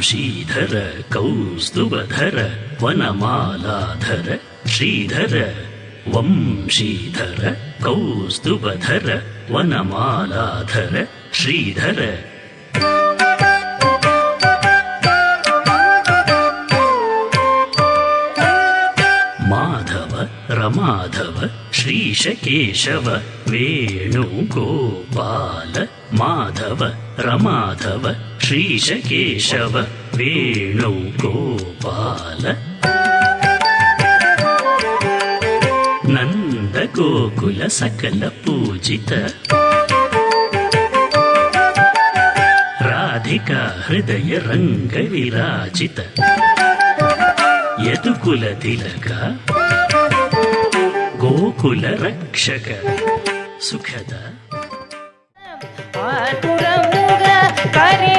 ಶ್ರೀಧರ ಕೌಸ್ತುಭಧರ ವನಮಾಲಾಧರ ಶ್ರೀಧರ ವಂಶೀಧರ ಕೌಸ್ತುಭಧರ ವನಮಾಲಾಧರ ಶ್ರೀಧರ ಮಾಧವ ರಮಾಧವ ಶ್ರೀಶಕೇಶವ ವೇಣುಗೋಪಾಲ ಮಾಧವ ರಮಾಧವ ಶ್ರೀಶಕೇಶವ ವೇಣುಗೋಪಾಲ ನಂದ ಗೋಕುಲ ಸಕಲ ಪೂಜಿತ ರಾಧಿಕಾ ಹೃದಯ ರಂಗ ವಿರಾಜಿತ ಯದುಕುಲ ತಿಲಕ ಗೋಕುಲ ರಕ್ಷಕ ಸುಖದ ಆತುರ ಮುಗ ಕರಿ